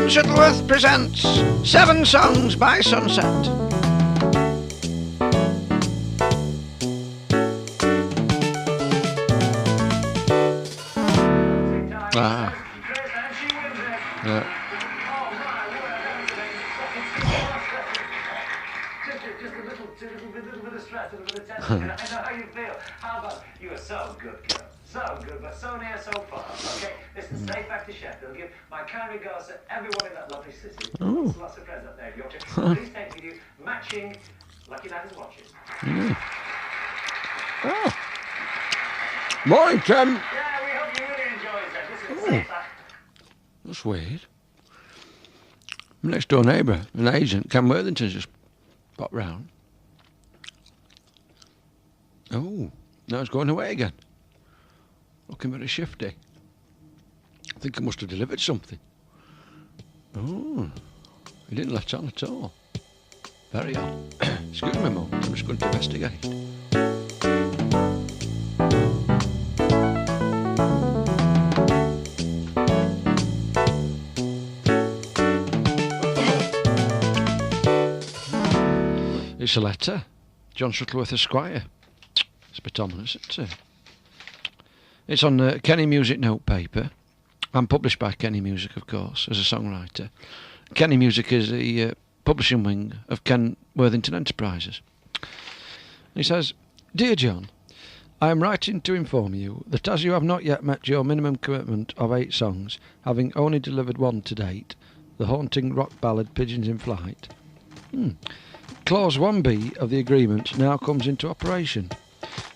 John Shuttleworth presents 7 Songs by Sunset. Ah. Yeah. Just a little bit of stress, a little bit of tension. I know how you feel. How about you are so good, girl. So good, but so near, so far. Okay, listen, safe back to Sheffield. Give my kind regards to everyone in that lovely city. Lots of friends up there in Yorkshire. Please take with you matching Lucky Landers watches. Oh. Morning, Ken. Yeah, we hope you really enjoy that. Listen, safe back. That's weird. My next door neighbour, an agent, Ken Worthington's just popped round. Oh, now he's going away again. Looking very shifty. I think he must have delivered something. Oh, he didn't let on at all. Very odd. Excuse me a moment, I'm just going to investigate. It's a letter. John Shuttleworth Esquire. It's a bit ominous, isn't it? It's on Kenny Music notepaper. I'm published by Kenny Music, of course, as a songwriter. Kenny Music is the publishing wing of Ken Worthington Enterprises. He says, Dear John, I am writing to inform you that as you have not yet met your minimum commitment of 8 songs, having only delivered 1 to date, the haunting rock ballad Pigeons in Flight, Clause 1B of the agreement now comes into operation.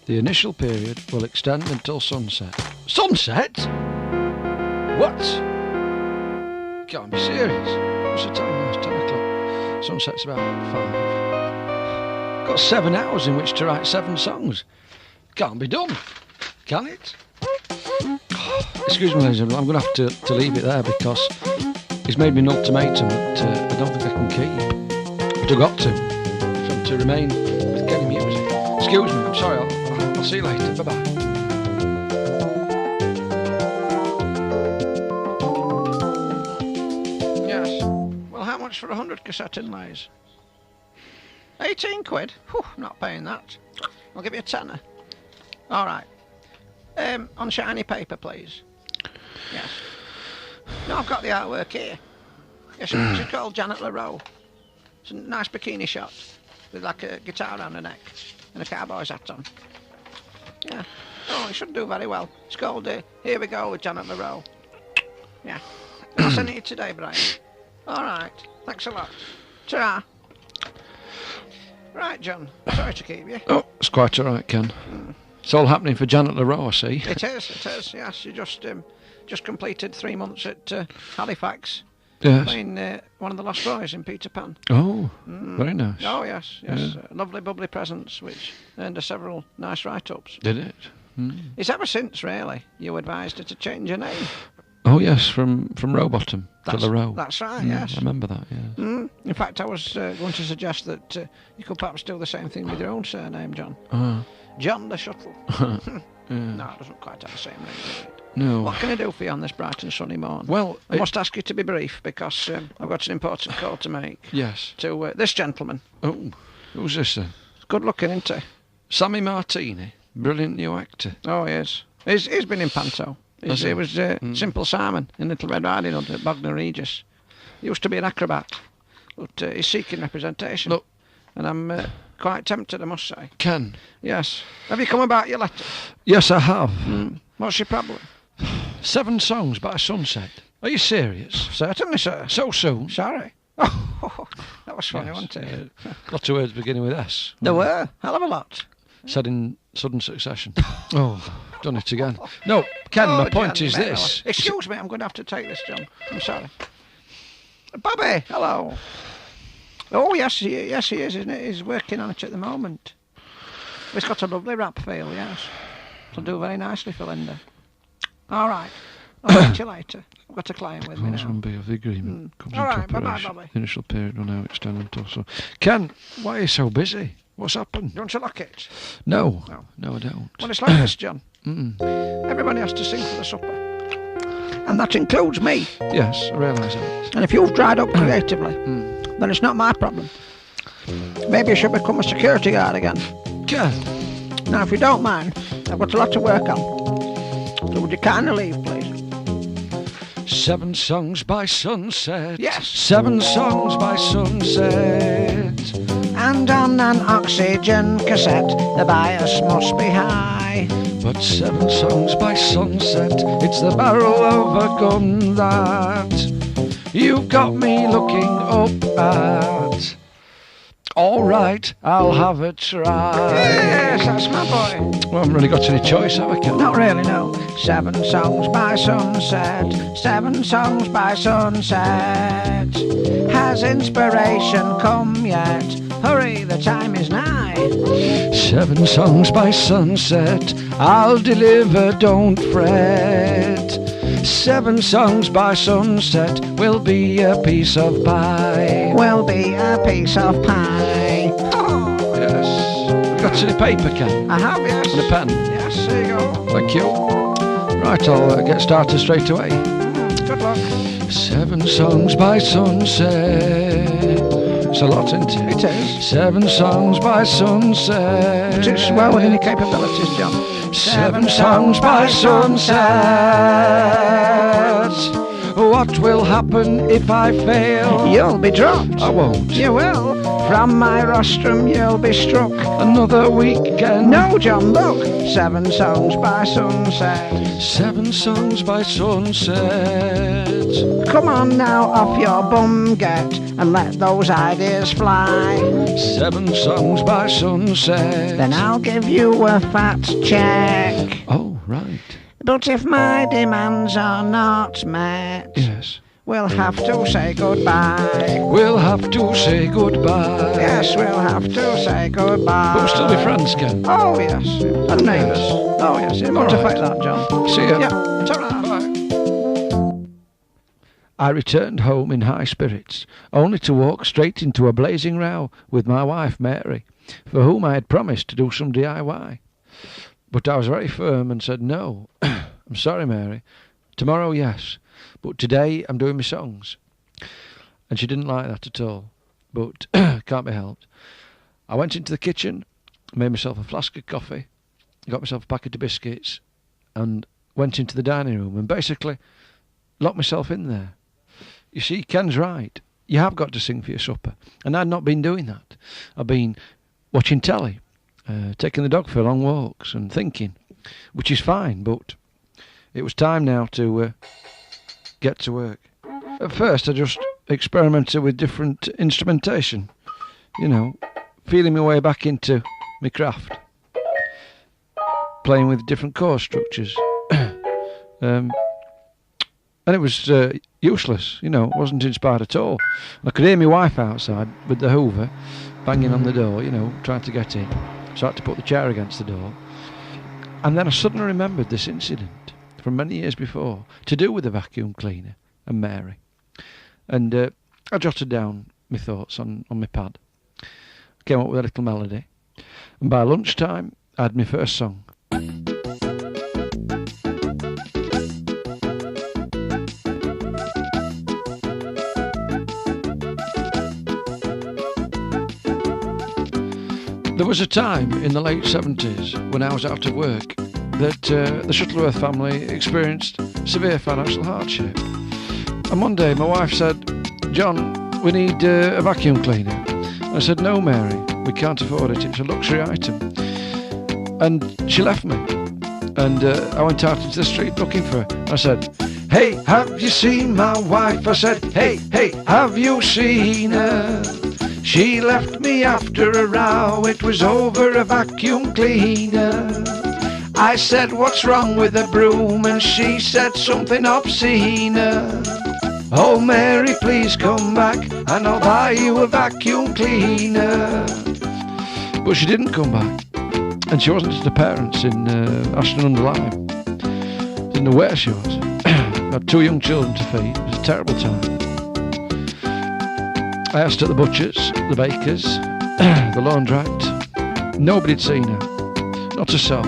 The initial period will extend until sunset. Sunset? What? Can't be serious. What's the time now? It's 10 o'clock. Sunset's about 5. Got 7 hours in which to write 7 songs. Can't be done. Can it? Excuse me, ladies and gentlemen. I'm going to have to leave it there because he's made me an ultimatum that I don't think I can keep. But I've got to remain with Kenny Music. Excuse me, I'm sorry. I'll see you later. Bye-bye. Yes. Well, how much for 100 cassette inlays? 18 quid? Whew, I'm not paying that. I'll give you a tenner. All right. On shiny paper, please. Yes. No, I've got the artwork here. Yes, she's called Janet LaRoe. It's a nice bikini shot with like a guitar around her neck and a cowboy's hat on. Yeah. Oh, it should do very well. It's called Here We Go with Janet LaRoe. Yeah. I'll send it to you today, Brian. All right. Thanks a lot. Ta-ra. Right, John. Sorry to keep you. Oh, it's quite all right, Ken. It's all happening for Janet LaRoe, I see. It is, yes. She just completed 3 months at Halifax. Yes. Playing one of the Lost Boys in Peter Pan. Oh, very nice. Oh, yes. Yeah. Lovely, bubbly presence, which earned her several nice write-ups. Did it? It's ever since, really, you advised her to change her name. Oh, yes, from Rowbottom to LaRoe. That's right, yes. I remember that, yes. In fact, I was going to suggest that you could perhaps do the same thing with your own surname, John. John the Shuttle. No, it doesn't quite have the same ring, does it? No. What can I do for you on this bright and sunny morning? Well, I must ask you to be brief because I've got an important call to make. Yes. To this gentleman. Oh, who's this then? Good looking, isn't he? Sammy Martini, brilliant new actor. Oh, he is. He's been in Panto. He was Simple Simon in Little Red Riding Hood at Bognor Regis. He used to be an acrobat, but he's seeking representation. Look. And I'm quite tempted, I must say. Ken. Yes. Have you come about your letter? Yes, I have. What's your problem? 7 songs by sunset. Are you serious? Certainly, sir. So soon? Sorry. Oh, that was funny, wasn't it? Lots of words beginning with S. There were. Hell of a lot. Said in sudden succession. Oh, done it again. No, Ken, my point is this. Excuse me, I'm going to have to take this, John. I'm sorry. Bobby, hello. Oh, yes, he is, isn't it? He's working on it at the moment. It's got a lovely rap feel, yes. It'll do very nicely for Linda. All right. I'll meet you later. I've got a client with me now. Clause 1B of the agreement comes All into right, bye-bye, operation. Bobby. The initial period will now extend until so. Ken, why are you so busy? What's happened? Don't you like it? No, I don't. Well, it's like this, John. Everybody has to sing for the supper. And that includes me. Yes, I realise that. And if you've dried up creatively, then it's not my problem. Maybe you should become a security guard again. Yeah. Now, if you don't mind, I've got a lot to work on. So would you kindly leave, please? 7 songs by sunset. Yes. 7 songs by sunset. And on an oxygen cassette, the bias must be high. But 7 songs by sunset, it's the barrel of a gun that you've got me looking up at. All right, I'll have a try. Yes, that's my boy. Well, I haven't really got any choice, have I, Ken? Not really, no. 7 songs by sunset, 7 songs by sunset. Has inspiration come yet? Hurry, the time is nigh. 7 songs by sunset, I'll deliver, don't fret. 7 songs by sunset will be a piece of pie. Will be a piece of pie. Oh, Yes. Got any paper, Ken? I have, yes. And a pen? Yes, there you go. Thank you. Right, I'll get started straight away. Good luck. 7 songs by sunset. It's a lot, isn't it? It is. 7 songs by sunset. It's well within your capabilities, John. 7 songs by sunset. What will happen if I fail? You'll be dropped. I won't. You will. From my rostrum you'll be struck. Another weekend. No, John, look. 7 songs by sunset. 7 songs by sunset. Come on now, off your bum get, and let those ideas fly. 7 songs by sunset. Then I'll give you a fat check. Oh, right. But if my demands are not met, Yes. we'll have to say goodbye. We'll have to say goodbye. Yes, we'll have to say goodbye. But we'll still be friends, Ken. Oh, yes. And neighbours. Oh, yes. You've got to All right. fight that, John. See ya. Yeah. Ta-ra. I returned home in high spirits, only to walk straight into a blazing row with my wife, Mary, for whom I had promised to do some DIY. But I was very firm and said, no, I'm sorry, Mary. Tomorrow, yes, but today I'm doing my songs. And she didn't like that at all, but can't be helped. I went into the kitchen, made myself a flask of coffee, got myself a packet of biscuits, and went into the dining room and basically locked myself in there. You see, Ken's right. You have got to sing for your supper. And I'd not been doing that. I've been watching telly, taking the dog for long walks and thinking, which is fine, but it was time now to get to work. At first, I just experimented with different instrumentation, you know, feeling my way back into my craft, playing with different chord structures. And it was useless, you know, it wasn't inspired at all. I could hear my wife outside with the Hoover banging on the door, you know, trying to get in. So I had to put the chair against the door. And then I suddenly remembered this incident from many years before, to do with the vacuum cleaner and Mary. And I jotted down my thoughts on my pad. Came up with a little melody. And by lunchtime, I had my first song. There was a time in the late 70s when I was out of work that the Shuttleworth family experienced severe financial hardship. And one day my wife said, John, we need a vacuum cleaner. I said, no, Mary, we can't afford it. It's a luxury item. And she left me. And I went out into the street looking for her. I said, hey, have you seen my wife? I said, hey, have you seen her? She left me after a row, it was over a vacuum cleaner. I said, what's wrong with the broom? And she said something obscene. Oh, Mary, please come back and I'll buy you a vacuum cleaner. But she didn't come back. And she wasn't at her parents in Ashton-under-Lyme. Didn't know where she was. Had 2 young children to feed. It was a terrible time. I asked at the butcher's, the baker's, the laundrette. Nobody'd seen her. Not a soul.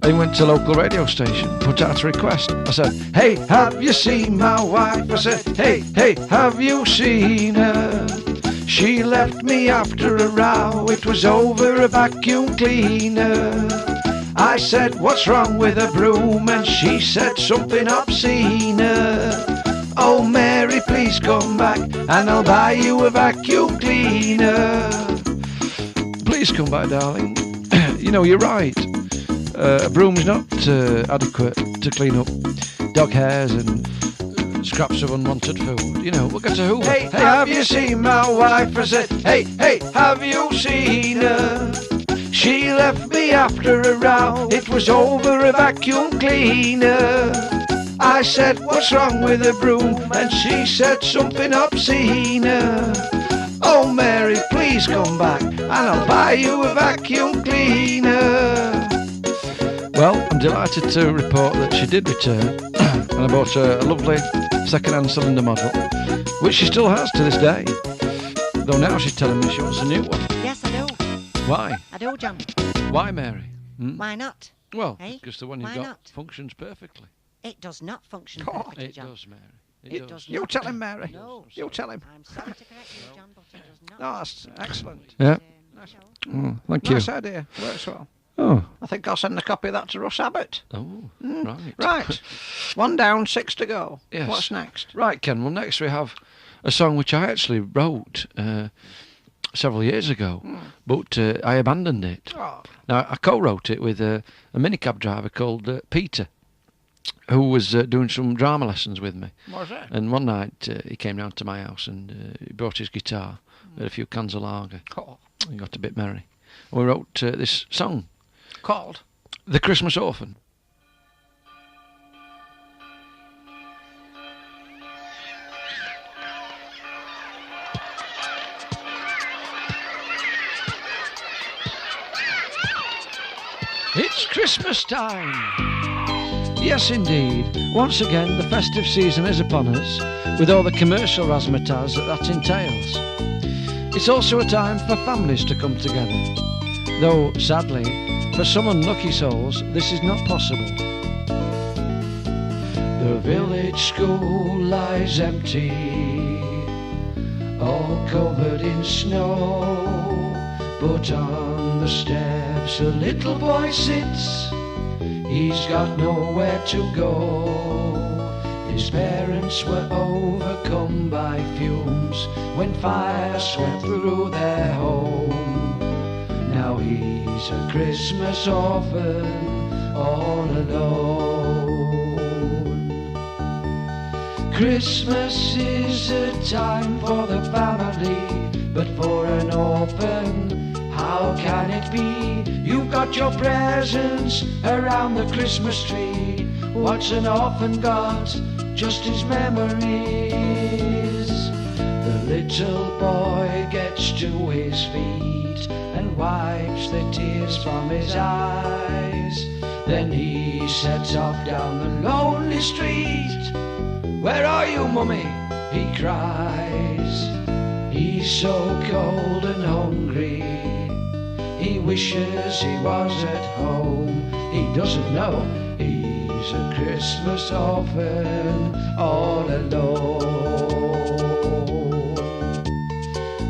Then went to local radio station, put out a request. I said, hey, have you seen my wife? I said, hey, have you seen her? She left me after a row, it was over a vacuum cleaner. I said, what's wrong with a broom? And she said something obscene. Oh Mary, please come back and I'll buy you a vacuum cleaner. Please come back, darling. You know, you're right. A broom's not adequate to clean up dog hairs and scraps of unwanted food. You know, we'll get to Hoover. Hey, have you seen my wife? I said, hey, have you seen her? She left me after a row, it was over a vacuum cleaner. I said, what's wrong with a broom? And she said something obscene. Oh Mary, please come back and I'll buy you a vacuum cleaner. Well, I'm delighted to report that she did return and I bought her a lovely second-hand cylinder model, which she still has to this day. Though now she's telling me she wants a new one. Yes, I do. Why? I do, John. Why, Mary? Why not? Well, Hey? because the one you've Why got not? functions perfectly. It does not function Oh, perfectly, It John. does, Mary. It does You not. tell him, Mary. No. You tell him. I'm sorry to correct you, John, but it does not. No, that's excellent. Yeah. You know, Oh, thank you. Nice idea. Works well. Oh. I think I'll send a copy of that to Russ Abbott. Oh, right. Right. 1 down, 6 to go. Yes. What's next? Right, Ken. Well, next we have a song which I actually wrote several years ago, but I abandoned it. Oh, Now, I co-wrote it with a minicab driver called Peter, who was doing some drama lessons with me. what's that? And one night he came round to my house and he brought his guitar, had a few cans of lager, Oh, and got a bit merry. And we wrote this song, called? The Christmas Orphan. It's Christmas time! Yes, indeed. Once again, the festive season is upon us, with all the commercial razzmatazz that entails. It's also a time for families to come together, though, sadly, for some unlucky souls, this is not possible. The village school lies empty, all covered in snow, but on the steps a little boy sits. He's got nowhere to go. His parents were overcome by fumes when fire swept through their home. Now he's a Christmas orphan, all alone. Christmas is a time for the family, but for an orphan, how can it be? You've got your presents around the Christmas tree. What's an orphan got? Just his memories. The little boy gets to his feet and wipes the tears from his eyes. Then he sets off down the lonely street. Where are you, mummy? He cries. He's so cold and hungry. He wishes he was at home. He doesn't know he's a Christmas orphan, all alone.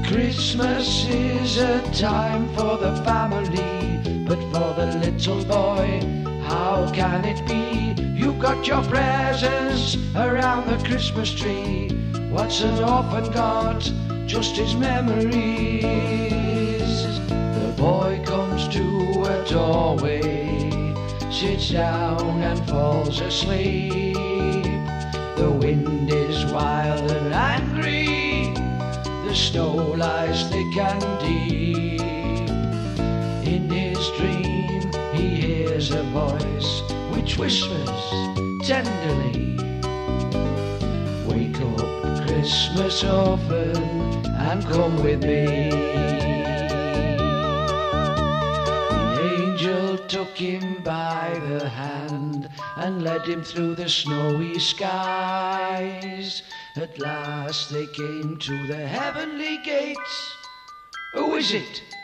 Christmas is a time for the family, but for the little boy, how can it be? You've got your presents around the Christmas tree. What's an orphan got? Just his memories. The boy comes to a doorway, sits down and falls asleep. The wind is wild and angry, the snow lies thick and deep. In his dream he hears a voice which whispers tenderly, wake up, Christmas orphan, and come with me. The angel took him by the hand and led him through the snowy skies. At last they came to the heavenly gates. Who is it?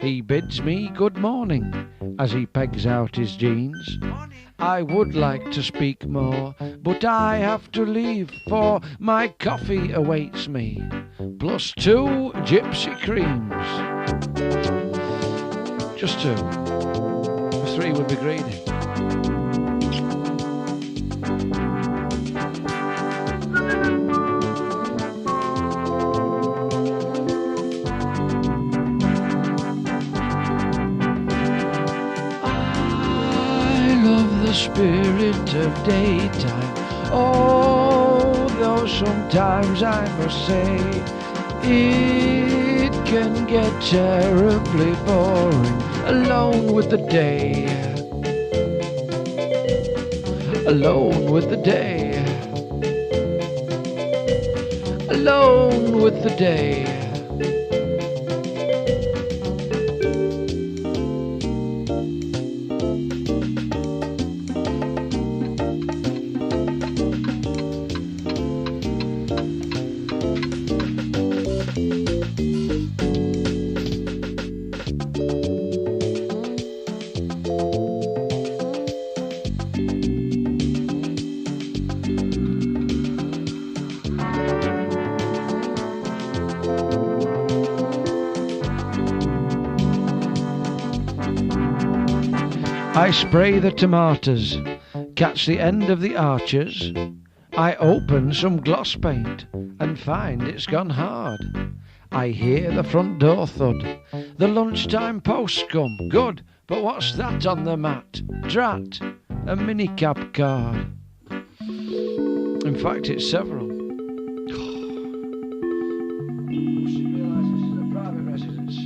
He bids me good morning as he pegs out his jeans. I would like to speak more, but I have to leave, for my coffee awaits me, plus 2 gypsy creams. Just 2. The 3 would be greedy. Spirit of daytime. Oh, though sometimes I must say it can get terribly boring alone with the day. Alone with the day. Alone with the day. I spray the tomatoes, catch the end of the arches. I open some gloss paint and find it's gone hard. I hear the front door thud, the lunchtime post come. Good, but what's that on the mat? Drat, a minicab card. In fact, it's several. She realises this is a private residence.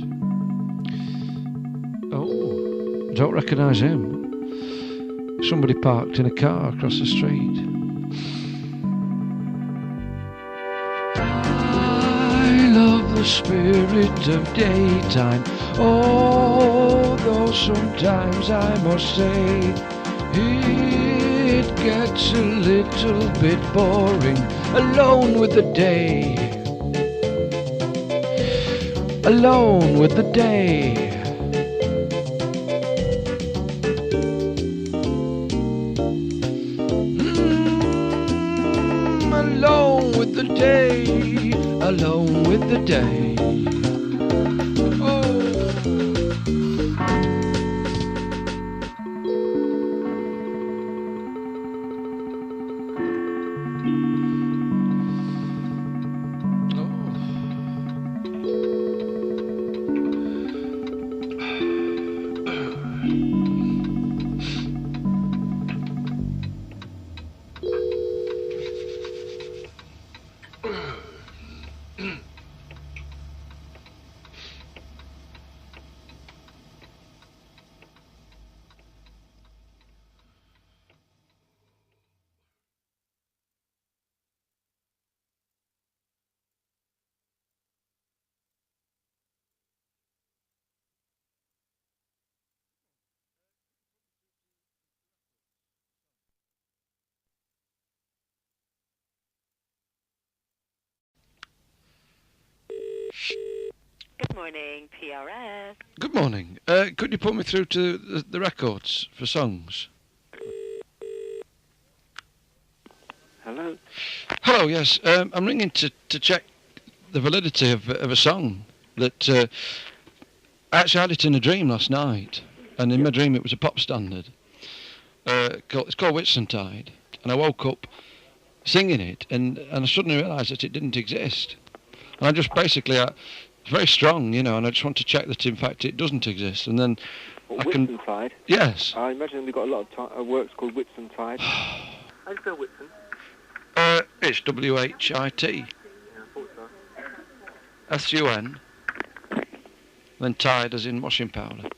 Oh, I don't recognise him. Somebody parked in a car across the street. I love the spirit of daytime. Oh, though sometimes I must say it gets a little bit boring alone with the day. Alone with the day. Alone with the day, alone with the day. Oh. Good morning, PRS. Good morning. Could you put me through to the records for songs? Hello? Hello, yes. I'm ringing to check the validity of a song that I actually had it in a dream last night, and in my dream it was a pop standard. It's called Whitsuntide, and I woke up singing it, and I suddenly realised that it didn't exist. And I just basically, it's very strong, you know, and I just want to check that in fact it doesn't exist, and then I can... Whitsuntide? Yes. I imagine we've got a lot of works called Whitsuntide. How do you spell Whitsun? It's W-H-I-T. Yeah, I thought so. S-U-N. Then tide as in washing powder.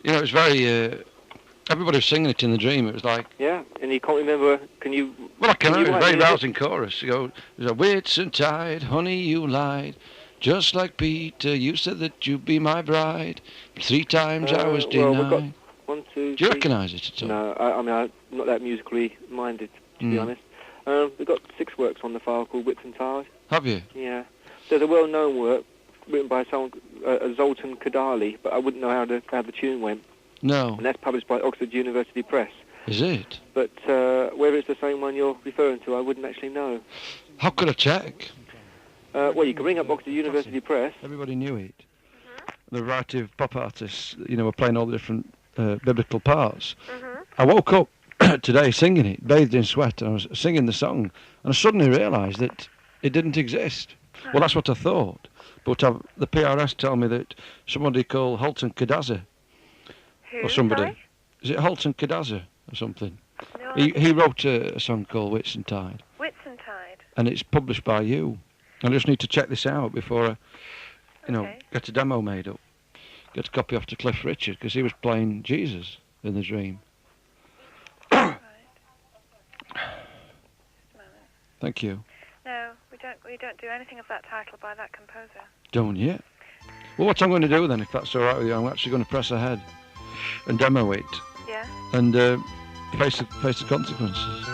You know, it was very... everybody was singing it in the dream. It was like... Yeah, and you can't remember... Can you... Well, I can. It was a very remember? rousing chorus. You go, there's a Whitsuntide, honey, you lied. Just like Peter, you said that you'd be my bride. But 3 times I was denied. Well, we've got 1, 2, Do you 3... recognise it at all? No, I mean, I'm not that musically minded, to be honest. We've got 6 works on the file called Whitsuntide. Have you? Yeah. There's a well-known work written by someone, Zoltan Kodaly, but I wouldn't know how the tune went. No. And that's published by Oxford University Press. Is it? But whether it's the same one you're referring to, I wouldn't actually know. How could I check? Well, you can ring up Oxford University Press. Everybody knew it. The variety of pop artists, were playing all the different biblical parts. I woke up today singing it, bathed in sweat, and I was singing the song, and I suddenly realised that it didn't exist. Well, that's what I thought. But the PRS tell me that somebody called Halton Kadaza, or somebody. Sorry? Is it Halton Kadaza or something? No, He wrote a song called Whitsuntide, Whitsuntide. and it's published by you. I just need to check this out before I, Okay. get a demo made up. Get a copy off to Cliff Richard, because he was playing Jesus in the dream. Right. Thank you. No, we don't do anything of that title by that composer. Don't you? Well, what I'm going to do then, if that's all right with you, I'm actually going to press ahead and demo it Yeah? and face the consequences.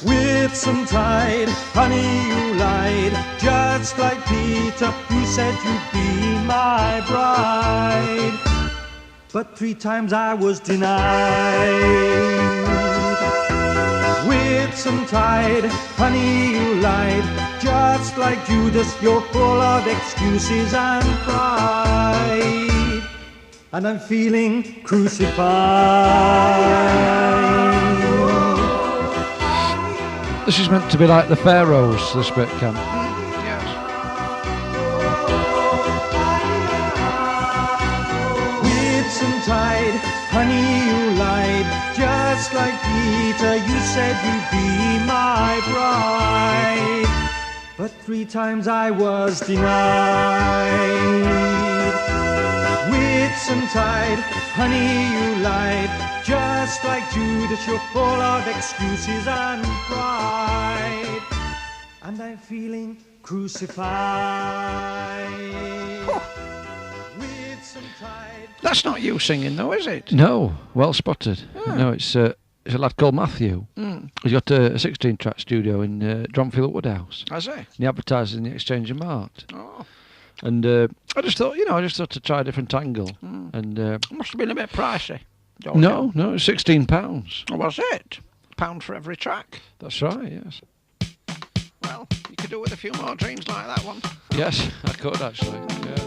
Whitsuntide, honey, you lied. Just like Peter, you said you'd be my bride. But 3 times I was denied. Whitsuntide, honey, you lied. Just like Judas, you're full of excuses and pride. And I'm feeling crucified. This is meant to be like the Pharaohs, this bit, Cam. Yes. Whitsuntide, honey, you lied. Just like Peter, you said you'd be my bride. But 3 times I was denied. Whitsuntide, honey, you lied. Just like Judas, you're full of excuses and pride. And I'm feeling crucified. Whitsuntide. That's not you singing, though, is it? No, well spotted. No, it's a lad called Matthew. He's got a 16-track studio in Dronfield Woodhouse. Has he? And he advertises in the Exchange and Mart. Oh, And I just thought, to try a different angle. And must have been a bit pricey. don't no, you? it's £16. Oh, was it? £1 for every track. That's right, yes. Well, you could do with a few more dreams like that one. Yes, I could actually. Yeah.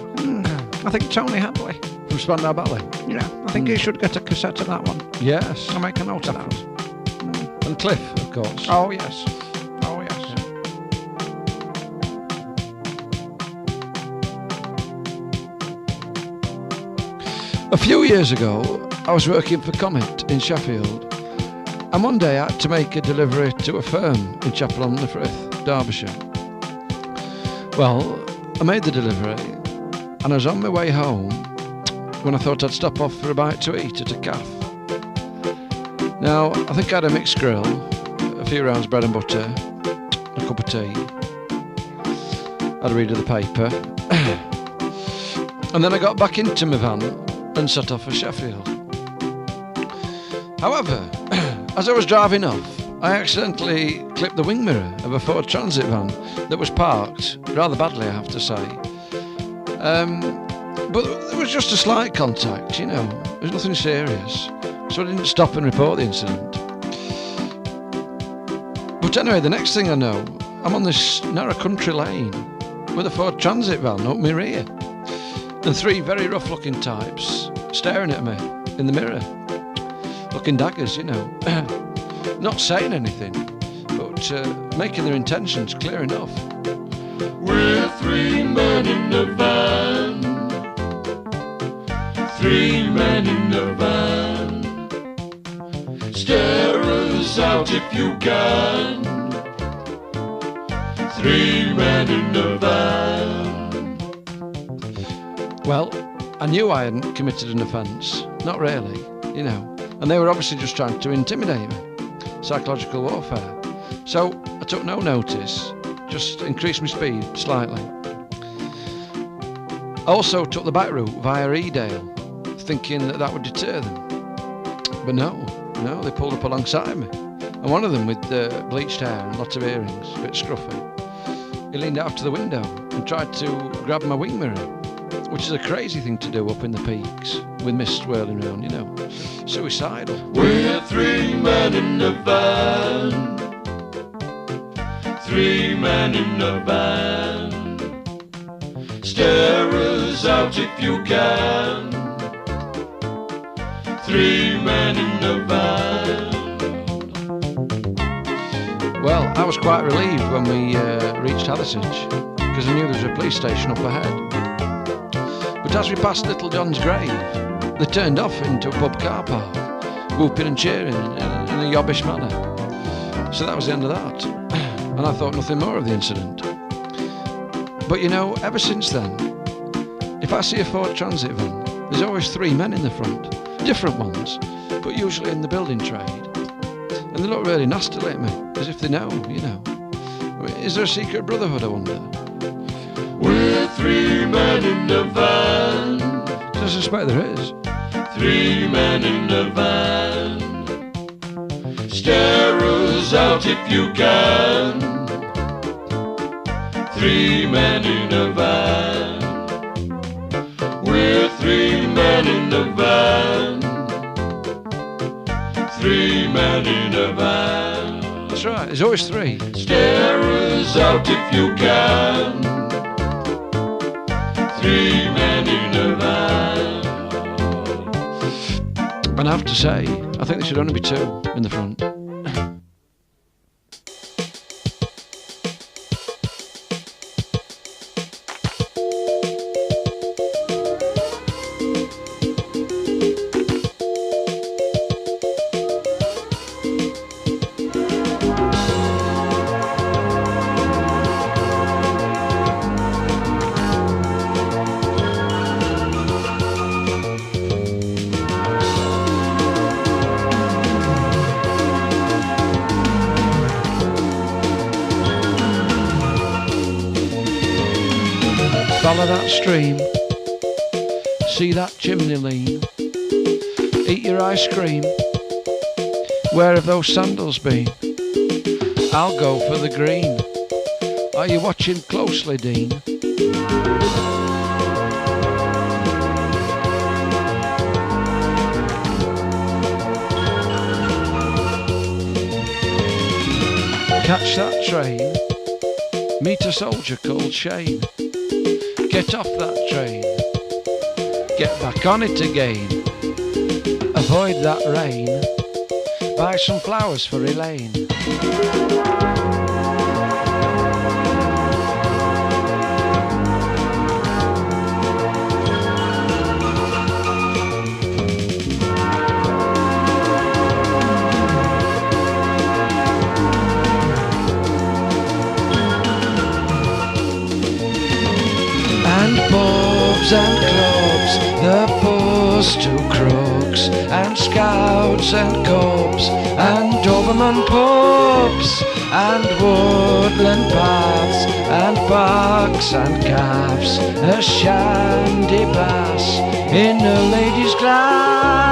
I think Tony Hadley. From Spandau Ballet. Yeah, I think he should get a cassette of that one. Yes. I'll make a note of that. And Cliff, of course. Oh, yes. Oh, yes. A few years ago, I was working for Comet in Sheffield, and one day I had to make a delivery to a firm in Chapel on the Frith, Derbyshire. Well, I made the delivery, and I was on my way home when I thought I'd stop off for a bite to eat at a cafe. Now, I think I had a mixed grill, a few rounds bread and butter, a cup of tea, had a read of the paper, and then I got back into my van and set off for Sheffield. However, as I was driving off, I accidentally clipped the wing mirror of a Ford Transit van that was parked, rather badly I have to say. But there was just a slight contact, there was nothing serious, so I didn't stop and report the incident. But anyway, the next thing I know, I'm on this narrow country lane with a Ford Transit van up my rear, and 3 very rough-looking types staring at me in the mirror, looking daggers, not saying anything, but making their intentions clear enough. We're 3 men in the van. 3 men in the van. Stare us out if you can. 3 men in the van. Well, I knew I hadn't committed an offence, not really, and they were obviously just trying to intimidate me, psychological warfare. So I took no notice, just increased my speed slightly. I also took the back route via Edale, thinking that would deter them. But no, they pulled up alongside me, and one of them with bleached hair and lots of earrings, a bit scruffy. He leaned out to the window and tried to grab my wing mirror, which is a crazy thing to do up in the peaks with mist swirling around, you know. Suicidal. We're three men in a van. Three men in a van. Stare us out if you can. Three men in a van. Well, I was quite relieved when we reached Hathersage, because I knew there was a police station up ahead. But as we passed Little John's grave, they turned off into a pub car park, whooping and cheering in a yobbish manner. So that was the end of that, and I thought nothing more of the incident. But you know, ever since then, if I see a Ford Transit van, there's always three men in the front, different ones, but usually in the building trade. And they look really nasty at me, as if they know, you know. Is there a secret brotherhood, I wonder? We're three men in a van. I suspect there is. Three men in a van. Stare us out if you can. Three men in a van. We're three men in a van. Three men in a van. That's right, there's always three. Stare us out if you can. Three men in a van. And I have to say, I think there should only be two in the front. Follow that stream, see that chimney lean, eat your ice cream, where have those sandals been? I'll go for the green. Are you watching closely, Dean? Catch that train, meet a soldier called Shane. Get off that train, get back on it again. Avoid that rain, buy some flowers for Elaine. Pubs and clubs, the bus to crooks, and scouts and cubs, and Doberman pubs, and woodland paths, and parks and calves, a shandy bass in a lady's glass.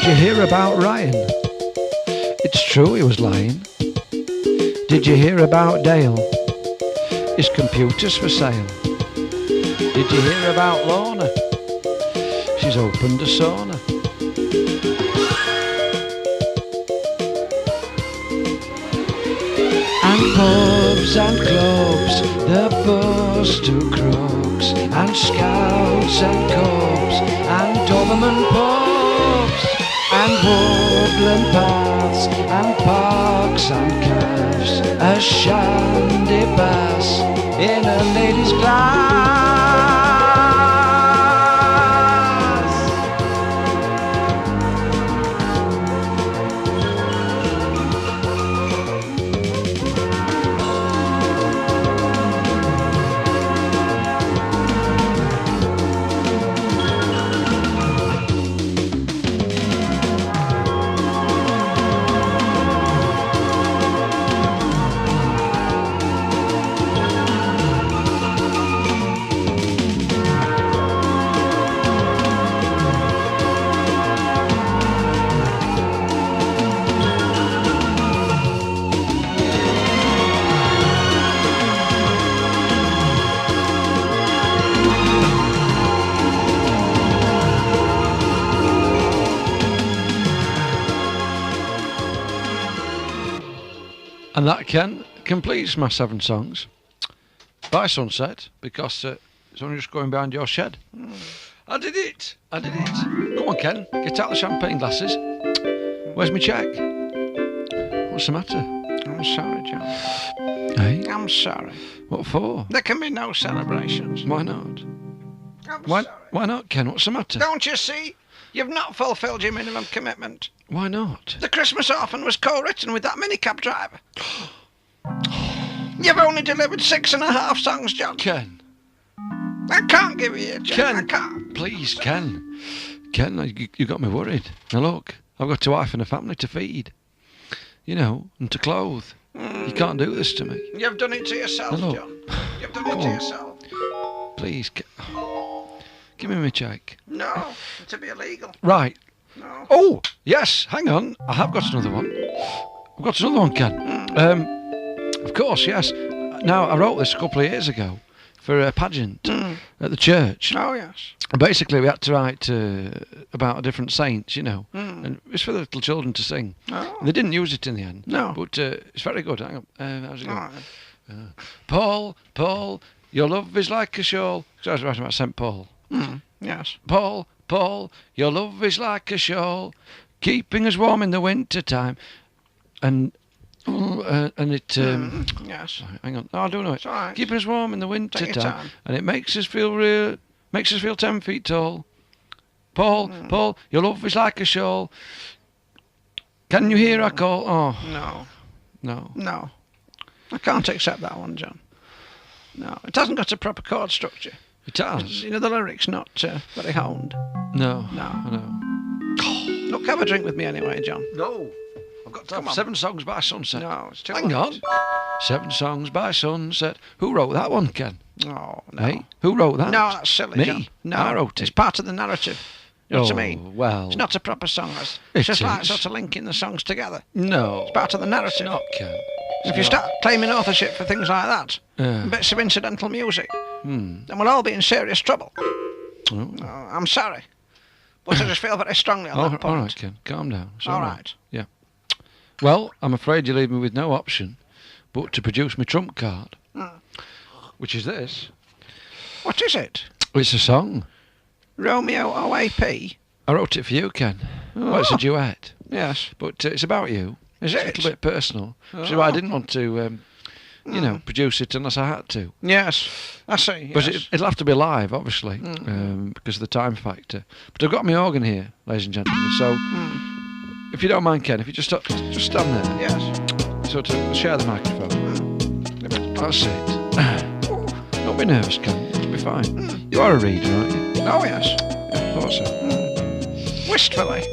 Did you hear about Ryan? It's true he was lying. Did you hear about Dale? His computer's for sale. Did you hear about Lorna? She's opened a sauna. And pubs and clubs, the bus to crooks, and scouts and cubs, and Doberman pubs, and woodland paths, and parks and calves, a shandy bass in a lady's glass. And that, Ken, completes my 7 songs by sunset, because it's only just going behind your shed. I did it. Come on, Ken, get out the champagne glasses. Where's my check? What's the matter? I'm sorry, John. Hey? I'm sorry. What for? There can be no celebrations. Why not? I'm Why sorry. not, Ken? What's the matter? Don't you see? You've not fulfilled your minimum commitment. Why not? The Christmas Orphan was co-written with that minicab driver. You've only delivered 6.5 songs, John. Ken. I can't give you a check. Ken. I can't. Please, Ken. Ken, you got me worried. Now look, I've got a wife and a family to feed. You know, and to clothe. You can't do this to me. You've done it to yourself, Now look. John. You've done it Come to on. yourself. Please, give me my check. No, to be illegal. Right. No. Oh, yes, hang on. I have got another one. I've got another one, Ken. Of course, yes. Now, I wrote this a couple of years ago for a pageant at the church. Oh, yes. Basically, we had to write about different saints, you know, and it's for the little children to sing. Oh. They didn't use it in the end. No. But it's very good. Hang on. How's it All going? right. Paul, your love is like a shawl. So I was writing about St. Paul. Yes. Paul, your love is like a shawl, keeping us warm in the winter time. And it... Yes. Hang on. No, I don't know it. It's all right. Keeping us warm in the winter Take your time. time. And it makes us feel 10 feet tall. Paul, your love is like a shawl. Can you hear our call? Oh, No. no. I can't accept that one, John. No. It hasn't got a proper chord structure. It has. You know, the lyrics not very honed. No. No. Look, have a drink with me anyway, John. No. I've got to Come have on. 7 songs by sunset. No, it's too Hang late. on. 7 songs by sunset. Who wrote that one, Ken? Oh, no. Hey, who wrote that? No, that's silly, Me? John. No, I wrote it's it. part of the narrative. You know what I mean? Well, It's not a proper song. It's It just like is. sort of linking the songs together. no. It's part of the narrative. It's not, Ken. If you start claiming authorship for things like that, Yeah. bits of incidental music, then we'll all be in serious trouble. Oh. Oh, I'm sorry. But I just feel very strongly on that point. All right, Ken. Calm down. It's All all right. Yeah. Well, I'm afraid you leave me with no option but to produce my trump card, which is this. What is it? It's a song. Romeo OAP? I wrote it for you, Ken. Well, it's a duet, Yes. but it's about you. Is It's it? a little bit personal, which is why I didn't want to, produce it unless I had to. Yes. I see. But Yes. it'll have to be live, obviously, because of the time factor. But I've got my organ here, ladies and gentlemen. So, if you don't mind, Ken, if you just stand there, Yes. so to share the microphone. That's it. Don't be nervous, Ken. It'll be fine. You are a reader, aren't you? Oh, yes. Yeah, I thought so. Wistfully.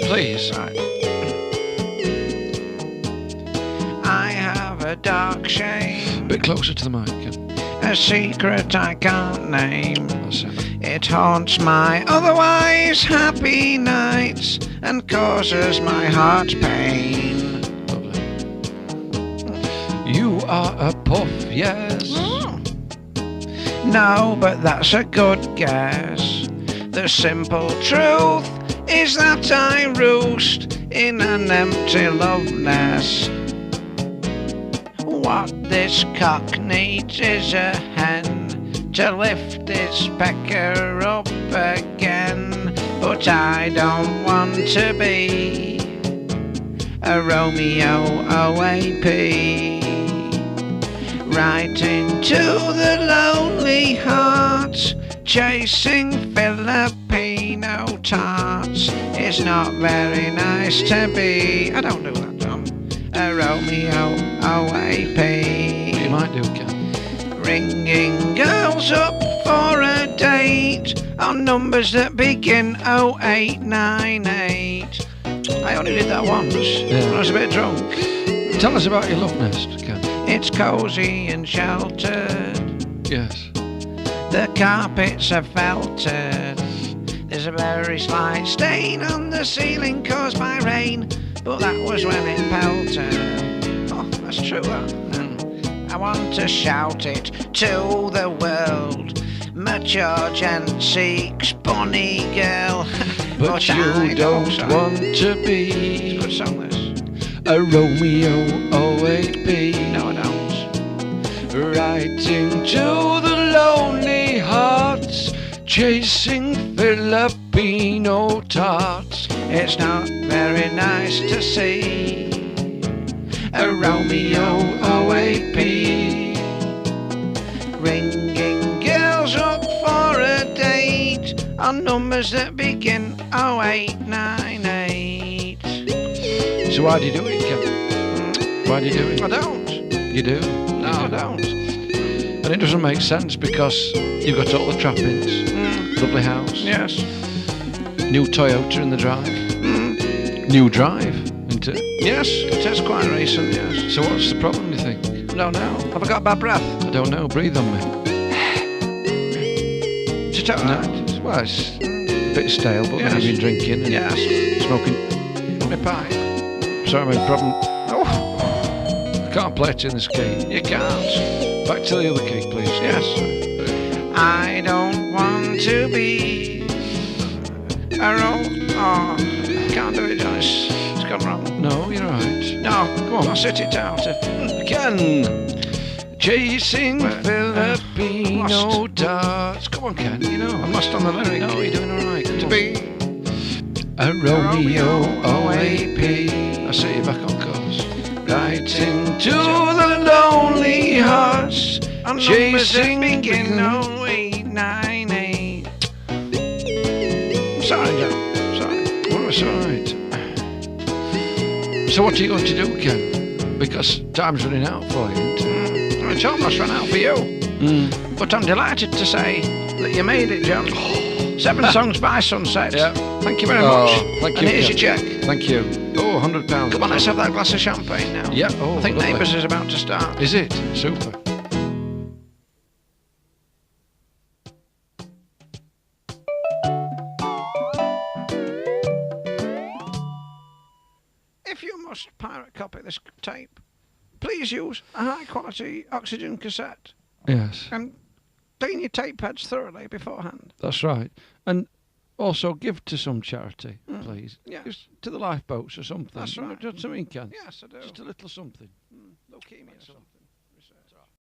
Please. Right. I have a dark shame, A bit closer to the mic, Ken. a secret I can't name. That's it. It haunts my otherwise happy nights and causes my heart pain. Lovely. You are a puff, yes. No, but that's a good guess. The simple truth is that I roost in an empty love nest. What this cock needs is a hen to lift its pecker up again. But I don't want to be a Romeo OAP. Right into the lonely hearts, chasing Filipino tarts. It's not very nice to be. I don't do that, John. A Romeo OAP. But you might do, Ken. Ringing girls up for a date on numbers that begin 0898. I only did that once when I was a bit drunk. Tell us about your love nest, Ken. It's cosy and sheltered. Yes. The carpets are felted. There's a very slight stain on the ceiling caused by rain, but that was when it pelted. Oh, that's true, that. I want to shout it to the world. Mature gent seeks bonny girl. But you I don't sorry. want to It's a be good song, this. A Romeo 08B. No, I don't. Writing to the lonely hearts, chasing Filipino tarts. It's not very nice to see a Romeo 08B ringing girls up for a date on numbers that begin 0898. So why do you do it, Ken? Why do you do it? I don't. You do? No, I don't. And it doesn't make sense because you've got all the trappings. Lovely house. Yes. New Toyota in the drive. New drive, isn't it? Yes, it is quite recent, yes. So what's the problem, you think? I don't know. Have I got bad breath? I don't know. Breathe on me. Is it alright? No, well, it's a bit stale, but Yes. then you've been drinking and Yes. smoking. My pipe. Sorry, my problem. Oh, I can't play it in this key. you can't. Back to the other key, please. Yes. I don't want to be a Oh, can't do it, John. It's gone wrong. No, you're right. No, come on, I'll sit it out. Ken! Chasing Lost. Filipino darts. Come on, Ken, you know. I'm lost on the lyric. No, you're doing all right. To be A Romeo 08B. 08B. I set you back on course. Writing to the lonely hearts, on numbers that chasing begin 0898. Sorry, John. Sorry. Well, it's all right. So what are you going to do, Ken? Because time's running out for you, isn't it? It's almost run out for you. But I'm delighted to say that you made it, John. 7 songs by sunset. Yeah. Thank you very Oh, much. thank And you, here's your Ken. cheque. Thank you. Oh, £100. Come on, let's have that glass of champagne now. Yeah. Oh, I think lovely. Neighbours is about to start. Is it? Super. If you must pirate copy this tape, please use a high quality oxygen cassette Yes, and clean your tape heads thoroughly beforehand. that's right. And also give to some charity, please. Yes. Just to the lifeboats or something. That's right. Just something, Ken. Yes, I do. Just a little something. Leukemia or something.